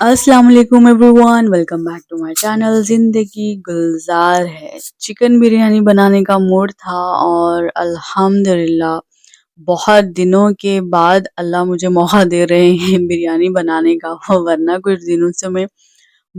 अस्सलाम वालेकुम everyone, welcome back to my channel. ज़िंदगी गुलजार है। चिकन बिरयानी बनाने का मूड था और अल्हम्दुलिल्लाह बहुत दिनों के बाद अल्लाह मुझे मौका दे रहे हैं बिरयानी बनाने का। वरना कुछ दिनों से मैं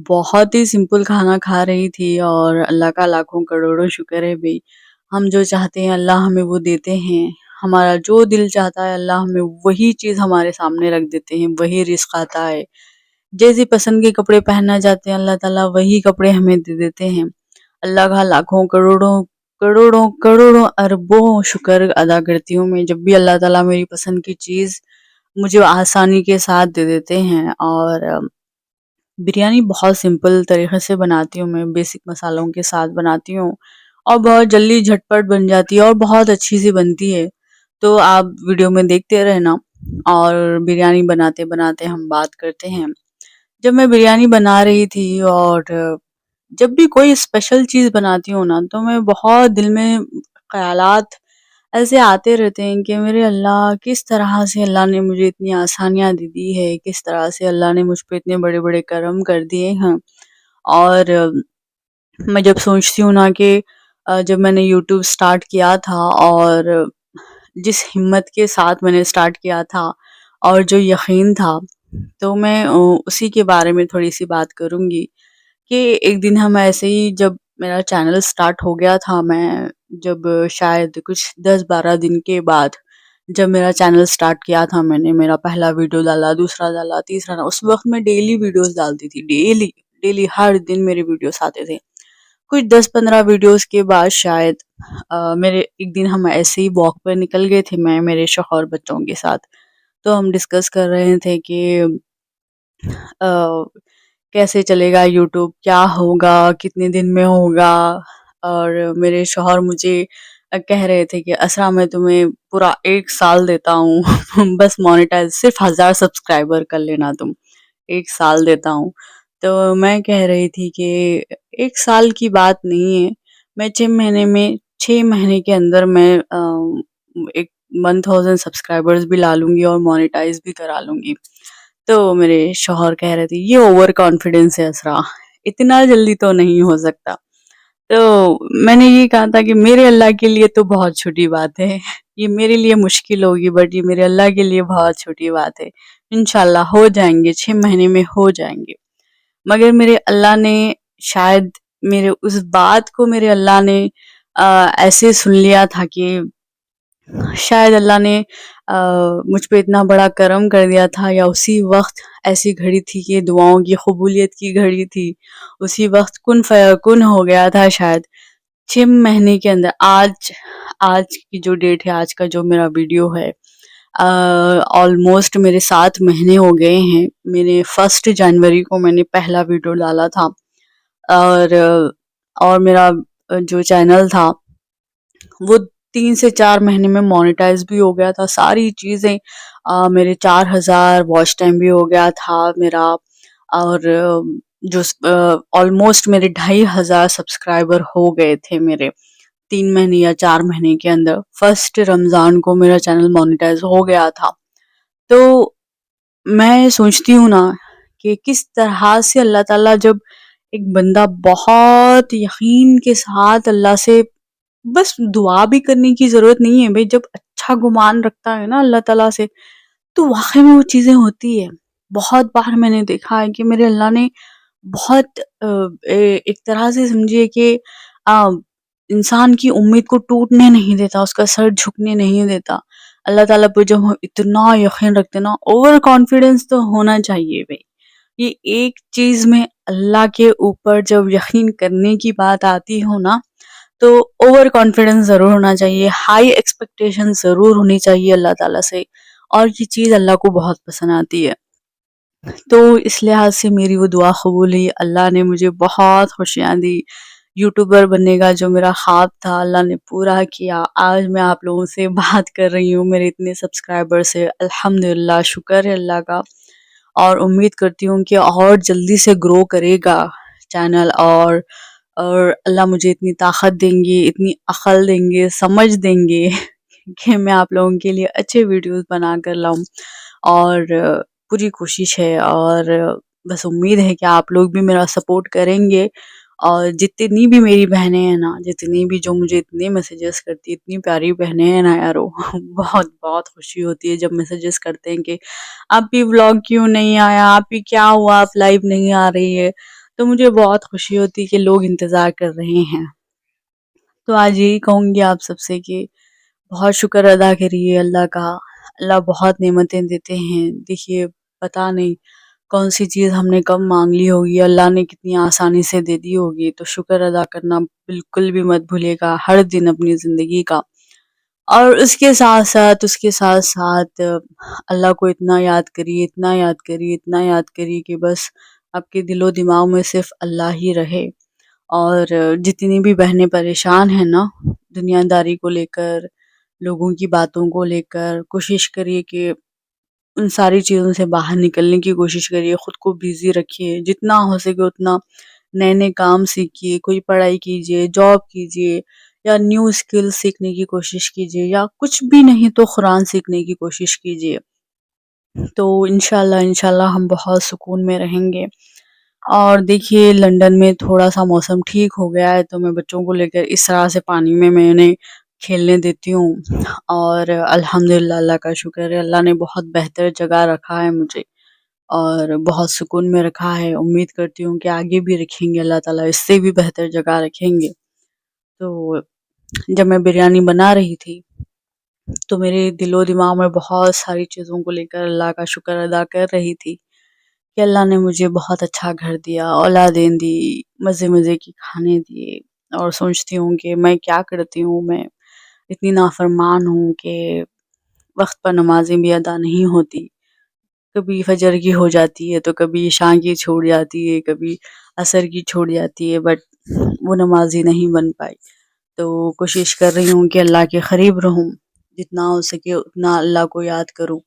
बहुत ही सिंपल खाना खा रही थी और अल्लाह का लाखों करोड़ों शुक्र है भई। हम जो चाहते हैं अल्लाह हमें वो देते हैं। हमारा जो दिल चाहता है अल्लाह हमें वही चीज़ हमारे सामने रख देते हैं, वही रिज़्क आता है। जैसी पसंद के कपड़े पहनना चाहते हैं अल्लाह ताला वही कपड़े हमें दे देते हैं। अल्लाह का लाखों करोड़ों करोड़ों करोड़ों अरबों शुक्र अदा करती हूँ मैं जब भी अल्लाह ताला मेरी पसंद की चीज़ मुझे आसानी के साथ दे देते हैं। और बिरयानी बहुत सिंपल तरीके से बनाती हूँ मैं, बेसिक मसालों के साथ बनाती हूँ और बहुत जल्दी झटपट बन जाती है और बहुत अच्छी सी बनती है। तो आप वीडियो में देखते रहना और बिरयानी बनाते बनाते हम बात करते हैं। जब मैं बिरयानी बना रही थी और जब भी कोई स्पेशल चीज़ बनाती हूँ ना तो मैं बहुत दिल में ख़यालात ऐसे आते रहते हैं कि मेरे अल्लाह किस तरह से अल्लाह ने मुझे इतनी आसानियाँ दे दी है, किस तरह से अल्लाह ने मुझ पे इतने बड़े-बड़े करम कर दिए हैं। और मैं जब सोचती हूँ ना कि जब मैंने यूट्यूब स्टार्ट किया था और जिस हिम्मत के साथ मैंने स्टार्ट किया था और जो यकीन था, तो मैं उसी के बारे में थोड़ी-सी बात करूँगी कि एक दिन हम ऐसे ही जब मेरा चैनल स्टार्ट हो गया था, मैं जब शायद कुछ 10-12 दिन के बाद जब मेरा चैनल स्टार्ट किया था मैंने, मेरा पहला वीडियो डाला, दूसरा डाला, तीसरा डाला, उस वक़्त मैं डेली वीडियोज़ डालती थी, डेली, डेली हर दिन मेरे वीडियोज़ आते थे। कुछ 10-15 वीडियोज़ के बाद शायद मेरे एक दिन हम ऐसे ही वॉक पे निकल गए थे मैं, मेरे शौहर, बच्चों के साथ। तो हम डिस्कस कर रहे थे कि अ, कैसे चलेगा यूट्यूब, क्या होगा, कितने दिन में होगा। और मेरे शौहर मुझे कह रहे थे कि असरा मैं तुम्हें पूरा 1 साल देता हूँ बस मोनेटाइज़ सिर्फ़ 1000 सब्सक्राइबर कर लेना तुम, 1 साल देता हूँ। तो मैं कह रही थी कि 1 साल की बात नहीं है, मैं 6 महीने के अंदर मैं एक 1000 सब्सक्राइबर्स भी ला लूँगी और मोनेटाइज़ भी करा लूँगी। तो मेरे शौहर कह रहे थे, "ये ओवर कॉन्फिडेंस है असरा, इतना जल्दी तो नहीं हो सकता।" तो मैंने ये कहा था कि मेरे अल्लाह के लिए तो बहुत छोटी बात है। ये मेरे लिए मुश्किल होगी बट ये मेरे अल्लाह के लिए बहुत छोटी बात है। इंशाअल्लाह हो जाएँगे, 6 महीने में हो जाएँगे। मगर मेरे अल्लाह ने शायद मेरे उस बात को मेरे अल्लाह ने ऐसे सुन लिया था कि शायद अल्लाह ने मुझ पे इतना बड़ा करम कर दिया था या उसी वक़्त ऐसी घड़ी थी कि दुआओं की कबूलियत की घड़ी थी। उसी वक़्त कुन फ़यकुन हो गया था शायद। 6 महीने के अंदर आज आज की जो डेट है, आज का जो मेरा वीडियो है ऑलमोस्ट मेरे 7 महीने हो गए हैं। मैंने 1 जनवरी को मैंने पहला वीडियो डाला था और मेरा जो चैनल था वो 3 से 4 महीने में मोनेटाइज़ भी हो गया था। सारी चीज़ें मेरे 4000 वॉच टाइम भी हो गया था मेरा। और ऑलमोस्ट मेरे 2500 सब्सक्राइबर हो गए थे मेरे 3 महीने या 4 महीने के अंदर। फर्स्ट रमज़ान को मेरा चैनल मोनेटाइज़ हो गया था। तो मैं सोचती हूँ ना कि किस तरह से अल्लाह ताला जब एक बंदा बहुत यकीन के साथ अल्लाह से बस दुआ भी करने की ज़रूरत नहीं है भई, जब अच्छा गुमान रखता है ना अल्लाह ताला से, तो वाक़ई में वो चीज़ें होती हैं। बहुत बार मैंने देखा है कि मेरे अल्लाह ने बहुत एक तरह से समझिए कि अ, इंसान की उम्मीद को टूटने नहीं देता, उसका सर झुकने नहीं देता। अल्लाह ताला पे जब हम इतना यकीन रखते हैं ना, ओवर कॉन्फिडेंस तो होना चाहिए भई। ये एक चीज़ में अल्लाह के ऊपर जब यकीन करने की बात आती हो ना, तो ओवर कॉन्फिडेंस ज़रूर होना चाहिए, हाई एक्सपेक्टेशन ज़रूर होनी चाहिए अल्लाह ताला से और ये चीज़ अल्लाह को बहुत पसंद आती है। तो इस लिहाज से मेरी वो दुआ कबूल हुई, अल्लाह ने मुझे बहुत खुशियाँ दी। यूट्यूबर बनने का जो मेरा ख़्वाब था अल्लाह ने पूरा किया। आज मैं आप लोगों से बात कर रही हूँ मेरे इतने सब्सक्राइबर से, अल्हम्दुलिल्लाह शुक्र है अल्लाह का। और उम्मीद करती हूँ कि और जल्दी से ग्रो करेगा चैनल और अल्लाह मुझे इतनी ताकत देंगे, इतनी अक़ल देंगे, समझ देंगे कि मैं आप लोगों के लिए अच्छे वीडियोज़ बना कर लाऊँ। और पूरी कोशिश है और بس امید ہے کہ آپ لوگ بھی میرا سپورٹ کریں گے، اور جتنی بھی میری بہنیں ہیں نا، جتنی بھی جو مجھے اتنے میسیجز کرتی، اتنی پیاری بہنیں ہیں نا یارو بہت بہت خوشی ہوتی ہے جب میسیجز کرتے ہیں کہ آپ بھی ولاگ کیوں نہیں آیا، آپ بھی کیا ہوا، آپ لائیو نہیں آ رہی ہے، تو مجھے بہت خوشی ہوتی ہے کہ لوگ انتظار کر رہے ہیں۔ تو آج یہی کہوں گی آپ سب سے کہ بہت شکر ادا کریے اللہ کا، اللہ بہت نعمتیں دیتے ہیں۔ دیکھیے پتہ نہیں کون سی چیز ہم نے کب مانگ لی ہوگی، اللہ نے کتنی آسانی سے دے دی ہوگی، تو شکر ادا کرنا بالکل بھی مت بھولے گا ہر دن اپنی زندگی کا۔ اور اس کے ساتھ اللہ کو اتنا یاد کریے، اتنا یاد کریے، اتنا یاد کریے کہ بس آپ کے دل و دماغ میں صرف اللہ ہی رہے۔ اور جتنی بھی بہنیں پریشان ہیں نا دنیا داری کو لے کر، لوگوں کی باتوں کو لے کر، کوشش کریے کہ ان ساری چیزوں سے باہر نکلنے کی کوشش کریے، خود کو بیزی رکھیے، جتنا ہو سکے اتنا نئے نئے کام سیکھیے، کوئی پڑھائی کیجیے، جاب کیجیے، یا نیو اسکل سیکھنے کی کوشش کیجیے، یا کچھ بھی نہیں تو قرآن سیکھنے کی کوشش کیجیے، تو انشاءاللہ ہم بہت سکون میں رہیں گے۔ اور دیکھیے لندن میں تھوڑا سا موسم ٹھیک ہو گیا ہے، تو میں بچوں کو لے کر اس طرح سے پانی میں انہیں کھیلنے دیتی ہوں، اور الحمدللہ اللہ کا شکر ہے، اللہ نے بہت بہتر جگہ رکھا ہے مجھے، اور بہت سکون میں رکھا ہے۔ امید کرتی ہوں کہ آگے بھی رکھیں گے اللہ تعالیٰ، اس سے بھی بہتر جگہ رکھیں گے۔ تو جب میں بریانی بنا رہی تھی تو میرے دل و دماغ میں بہت ساری چیزوں کو لے کر اللہ کا شکر ادا کر رہی تھی کہ اللہ نے مجھے بہت اچھا گھر دیا، اولادیں دی، مزے مزے کی کھانے دیے، اور سوچتی ہوں کہ میں کیا کرتی ہوں، میں اتنی نافرمان ہوں کہ وقت پر نمازیں بھی ادا نہیں ہوتی، کبھی فجر کی ہو جاتی ہے تو کبھی عشاء کی چھوٹ جاتی ہے، کبھی عصر کی چھوٹ جاتی ہے، بٹ وہ نمازی نہیں بن پائی۔ تو کوشش کر رہی ہوں کہ اللہ کے قریب رہوں، جتنا ہو سکے اتنا اللہ کو یاد کروں،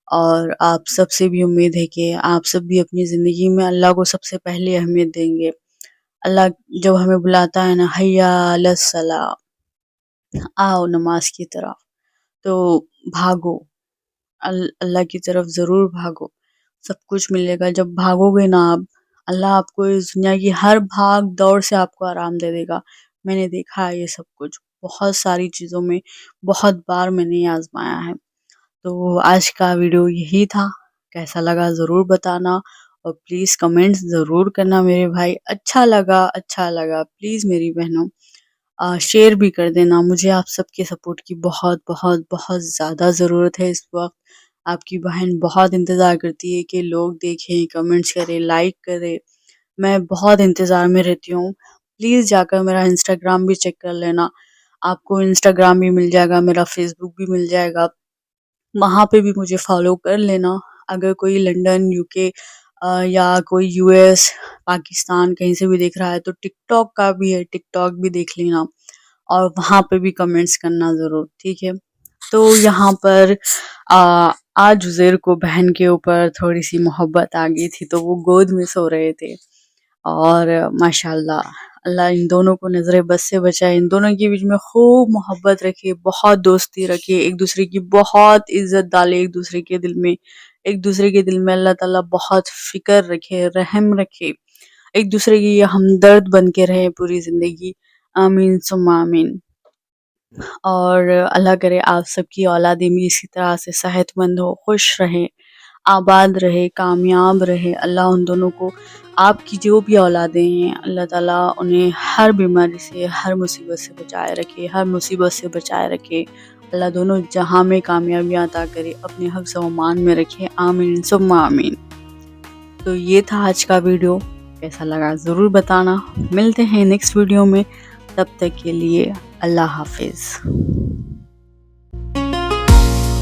اور آپ سب سے بھی امید ہے کہ آپ سب بھی اپنی زندگی میں اللہ کو سب سے پہلے اہمیت دیں گے۔ اللہ جب ہمیں بلاتا ہے نا حیا علی الصلاۃ، آؤ نماز کی طرف، تو بھاگو، اللہ کی طرف ضرور بھاگو، سب کچھ ملے گا۔ جب بھاگو گے نا آپ، اللہ آپ کو اس دنیا کی ہر بھاگ دوڑ سے آپ کو آرام دے دے گا۔ میں نے دیکھا ہے یہ سب کچھ بہت ساری چیزوں میں، بہت بار میں نے یہ آزمایا ہے۔ تو آج کا ویڈیو یہی تھا، کیسا لگا ضرور بتانا، اور پلیز کمنٹس ضرور کرنا میرے بھائی، اچھا لگا پلیز میری بہنوں شیئر بھی کر دینا، مجھے آپ سب کے سپورٹ کی بہت بہت بہت زیادہ ضرورت ہے اس وقت۔ آپ کی بہن بہت انتظار کرتی ہے کہ لوگ دیکھیں، کمنٹس کریں، لائک کریں، میں بہت انتظار میں رہتی ہوں۔ پلیز جا کر میرا انسٹاگرام بھی چیک کر لینا، آپ کو انسٹاگرام بھی مل جائے گا، میرا فیس بک بھی مل جائے گا، وہاں پہ بھی مجھے فالو کر لینا۔ اگر کوئی لنڈن، یو کے یا کوئی یو ایس، پاکستان کہیں سے بھی دیکھ رہا ہے تو ٹک ٹاک کا بھی ہے، ٹک ٹاک بھی دیکھ لینا، اور وہاں پہ بھی کمنٹس کرنا ضرور، ٹھیک ہے؟ تو یہاں پر آج عزیر کو بہن کے اوپر تھوڑی سی محبت آ گئی تھی، تو وہ گود میں سو رہے تھے، اور ماشاءاللہ اللہ ان دونوں کو نظر بد سے بچائے، ان دونوں کے بیچ میں خوب محبت رکھے، بہت دوستی رکھے، ایک دوسرے کی بہت عزت ڈالے، ایک دوسرے کے دل میں اللہ تعالیٰ بہت فکر رکھے، رحم رکھے، ایک دوسرے کی ہمدرد بن کے رہے پوری زندگی، آمین ثم آمین۔ اور اللہ کرے آپ سب کی اولادیں بھی اسی طرح سے صحت مند ہو، خوش رہیں، آباد رہے، کامیاب رہے۔ اللہ ان دونوں کو، آپ کی جو بھی اولادیں ہیں، اللہ تعالیٰ انہیں ہر بیماری سے، ہر مصیبت سے بچائے رکھے، ہر مصیبت سے بچائے رکھے، اللہ دونوں جہاں میں کامیابیاں عطا کرے، اپنے حفظ و امان میں رکھے، آمین ثم آمین۔ تو یہ تھا آج کا ویڈیو، کیسا لگا ضرور بتانا، ملتے ہیں نیکسٹ ویڈیو میں، تب تک کے لیے اللہ حافظ۔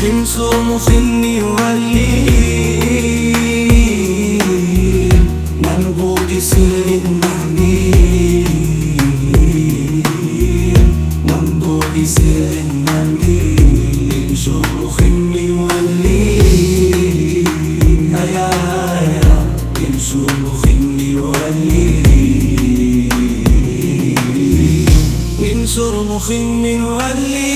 تنصرم سني ولي منبوط سر النمير منبوط سر النمير شروخ ولي يا شروخ ولي من شرمخ من ولي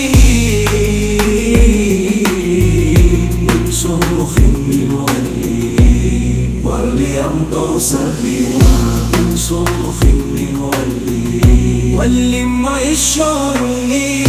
شروخ من ولي أمطار صرخ من ولي واللي ما يشعرني